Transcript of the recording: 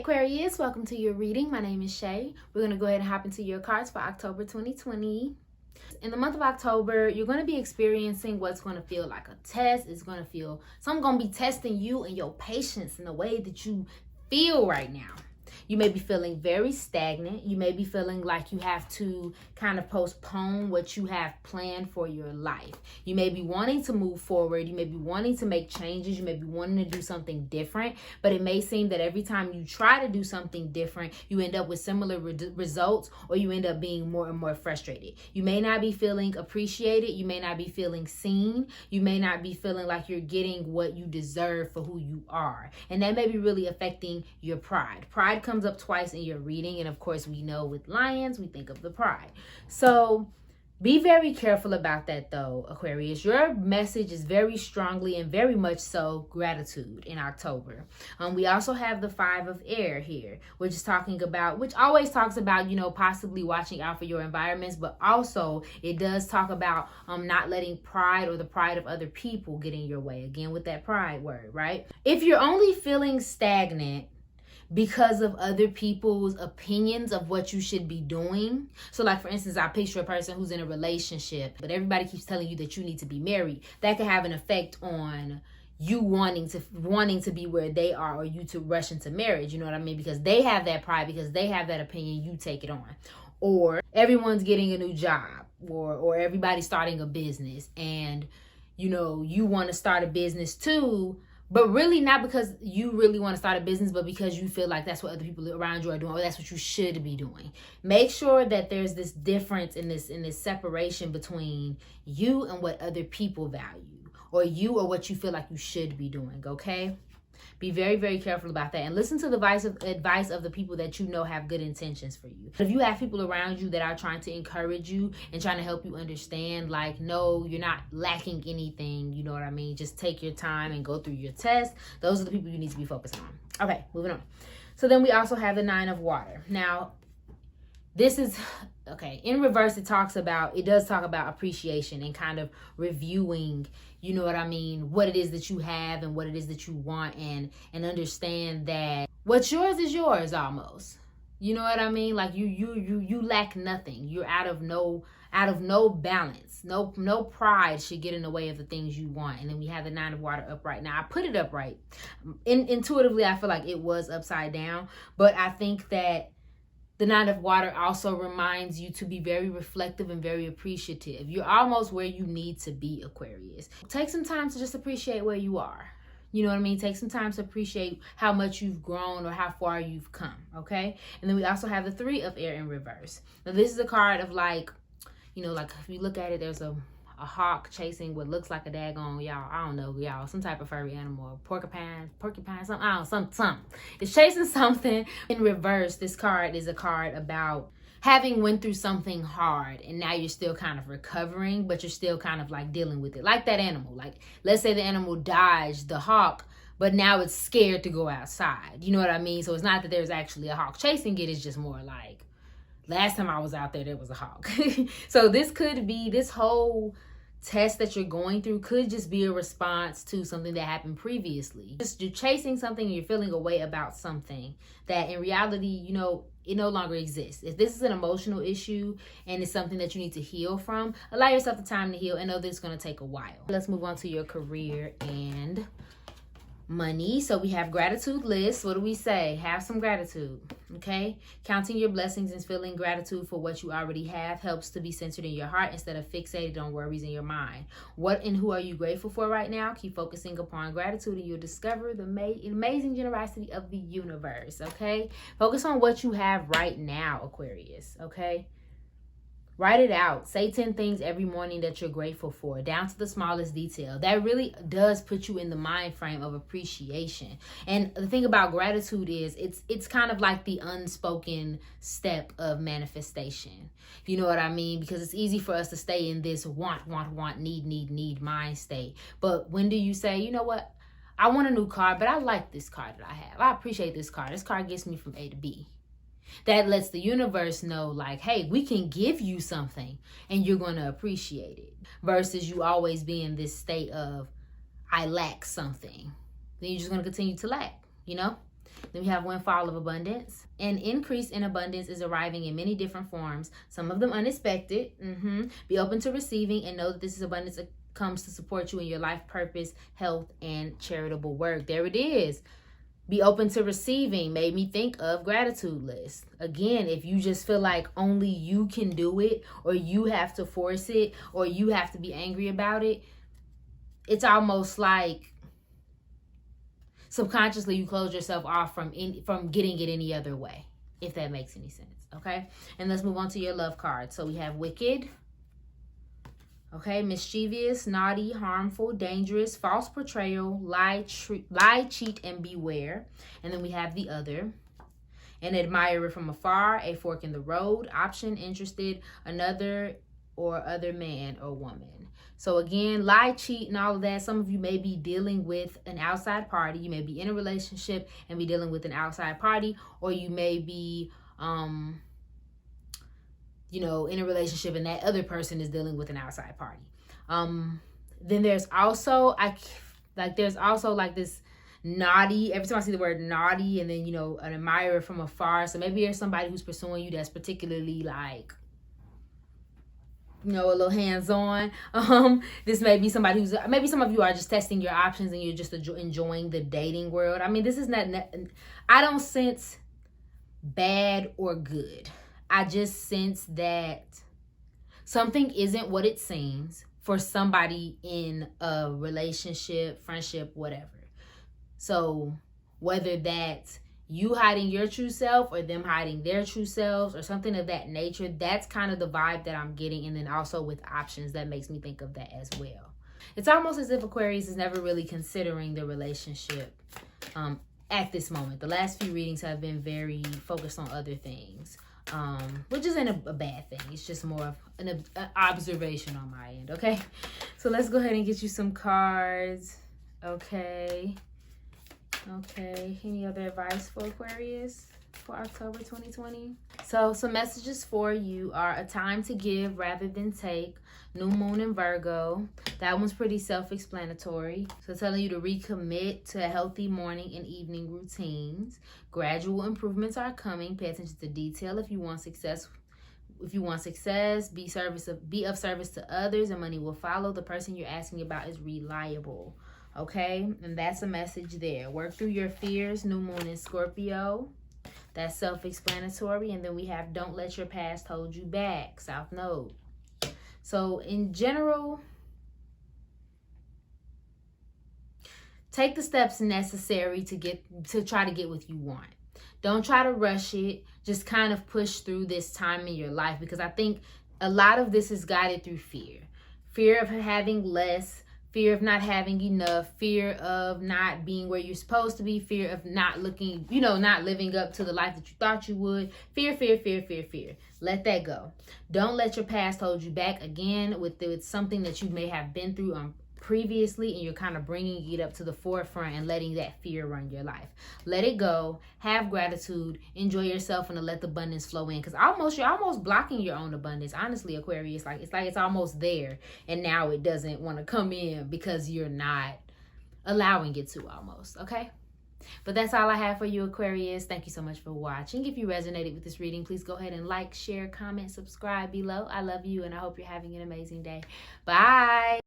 Aquarius, welcome to your reading. My name is Shay. We're going to go ahead and hop into your cards for October 2020. In the month of October, you're going to be experiencing what's going to feel like a test. It's going to feel, someone's going to be testing you and your patience in the way that you feel right now. You may be feeling very stagnant. You may be feeling like you have to kind of postpone what you have planned for your life. You may be wanting to move forward. You may be wanting to make changes. You may be wanting to do something different, but it may seem that every time you try to do something different, you end up with similar results, or you end up being more and more frustrated. You may not be feeling appreciated. You may not be feeling seen. You may not be feeling like you're getting what you deserve for who you are. And that may be really affecting your pride. Pride comes up twice in your reading, and of course we know with lions we think of the pride. So be very careful about that though, Aquarius. Your message is very strongly and very much so gratitude in October. We also have the 5 of air here, which is talking about, which always talks about, possibly watching out for your environments, but also it does talk about not letting pride or the pride of other people get in your way. Again, with that pride word, right? If you're only feeling stagnant because of other people's opinions of what you should be doing. So like, for instance, I picture a person who's in a relationship, but everybody keeps telling you that you need to be married. That could have an effect on you wanting to be where they are, or you to rush into marriage. You know what I mean? Because they have that pride, because they have that opinion, you take it on. Or everyone's getting a new job, or everybody's starting a business, and you want to start a business too, but really not because you really want to start a business, but because you feel like that's what other people around you are doing, or that's what you should be doing. Make sure that there's this difference in this separation between you and what other people value, or you or what you feel like you should be doing, okay? Be very, very careful about that, and listen to the advice of the people that you know have good intentions for you. If you have people around you that are trying to encourage you and trying to help you understand, like, no, you're not lacking anything, you know what I mean? Just take your time and go through your test. Those are the people you need to be focused on. Okay, moving on. So then we also have the 9 of water. Now, this is, okay, in reverse, it does talk about appreciation and kind of reviewing, you know what I mean, what it is that you have and what it is that you want, and understand that what's yours is yours almost. You know what I mean? Like you lack nothing. You're out of no balance. No pride should get in the way of the things you want. And then we have the 9 of water upright. Now I put it upright. Intuitively, I feel like it was upside down, but I think that the 9 of water also reminds you to be very reflective and very appreciative. You're almost where you need to be, Aquarius. Take some time to just appreciate where you are. You know what I mean? Take some time to appreciate how much you've grown or how far you've come, okay? And then we also have the 3 of air in reverse. Now this is a card of like if you look at it, there's a hawk chasing what looks like a daggone, some type of furry animal, porcupine, something. It's chasing something. In reverse, this card is a card about having went through something hard, and now you're still kind of recovering, but you're still kind of like dealing with it. Like that animal. Like, let's say the animal dodged the hawk, but now it's scared to go outside. You know what I mean? So it's not that there's actually a hawk chasing it. It's just more like, last time I was out there was a hawk. So this whole test that you're going through could just be a response to something that happened previously. Just you're chasing something, and you're feeling a way about something that in reality, it no longer exists. If this is an emotional issue and it's something that you need to heal from, allow yourself the time to heal, and know that it's going to take a while. Let's move on to your career and money. So we have gratitude list. What do we say? Have some gratitude, okay? Counting your blessings and feeling gratitude for what you already have helps to be centered in your heart instead of fixated on worries in your mind. What and who are you grateful for right now? Keep focusing upon gratitude, and you'll discover the amazing generosity of the universe, okay? Focus on what you have right now, Aquarius, okay? Write it out. Say 10 things every morning that you're grateful for, down to the smallest detail. That really does put you in the mind frame of appreciation. And the thing about gratitude is it's kind of like the unspoken step of manifestation. You know what I mean? Because it's easy for us to stay in this want, need mind state. But when do you say, you know what? I want a new car, but I like this car that I have. I appreciate this car. This car gets me from A to B. That lets the universe know, like, hey, we can give you something and you're going to appreciate it. Versus you always be in this state of, I lack something. Then you're just going to continue to lack, Then we have windfall of abundance. An increase in abundance is arriving in many different forms, some of them unexpected. Be open to receiving and know that this is abundance comes to support you in your life purpose, health, and charitable work. There it is. Be open to receiving made me think of gratitude list. Again, if you just feel like only you can do it, or you have to force it, or you have to be angry about it, it's almost like subconsciously you close yourself off from getting it any other way, if that makes any sense. Okay, and let's move on to your love card. So we have wicked. Okay, mischievous, naughty, harmful, dangerous, false portrayal, lie, cheat, and beware. And then we have the other. An admirer from afar, a fork in the road, option, interested, another or other man or woman. So again, lie, cheat, and all of that. Some of you may be dealing with an outside party. You may be in a relationship and be dealing with an outside party, or you may be in a relationship and that other person is dealing with an outside party. Then there's also this naughty. Every time I see the word naughty, and then an admirer from afar. So maybe there's somebody who's pursuing you that's particularly like a little hands-on. This may be somebody who's, maybe some of you are just testing your options and you're just enjoying the dating world. I mean, this is not, I don't sense bad or good. I just sense that something isn't what it seems for somebody in a relationship, friendship, whatever. So whether that's you hiding your true self or them hiding their true selves or something of that nature, that's kind of the vibe that I'm getting. And then also with options, that makes me think of that as well. It's almost as if Aquarius is never really considering the relationship at this moment. The last few readings have been very focused on other things. Which isn't a bad thing. It's just more of an observation on my end, okay? So let's go ahead and get you some cards. Okay. Any other advice for Aquarius for October 2020? So some messages for you are a time to give rather than take. New moon in Virgo. That one's pretty self-explanatory. So telling you to recommit to healthy morning and evening routines. Gradual improvements are coming. Pay attention to detail if you want success. Be of service to others, and money will follow. The person you're asking about is reliable. Okay, and that's a message there. Work through your fears. New moon in Scorpio. That's self-explanatory. And then we have don't let your past hold you back. South Node. So in general, take the steps necessary to try to get what you want. Don't try to rush it. Just kind of push through this time in your life, because I think a lot of this is guided through fear. Fear of having less, fear of not having enough, fear of not being where you're supposed to be, fear of not living up to the life that you thought you would. Fear. Let that go. Don't let your past hold you back. Again, with something that you may have been through previously, and you're kind of bringing it up to the forefront and letting that fear run your life. Let it go. Have gratitude. Enjoy yourself, and let the abundance flow in. Because you're almost blocking your own abundance. Honestly, Aquarius, it's almost there, and now it doesn't want to come in because you're not allowing it to almost. Okay. But that's all I have for you, Aquarius. Thank you so much for watching. If you resonated with this reading, please go ahead and like, share, comment, subscribe below. I love you, and I hope you're having an amazing day. Bye.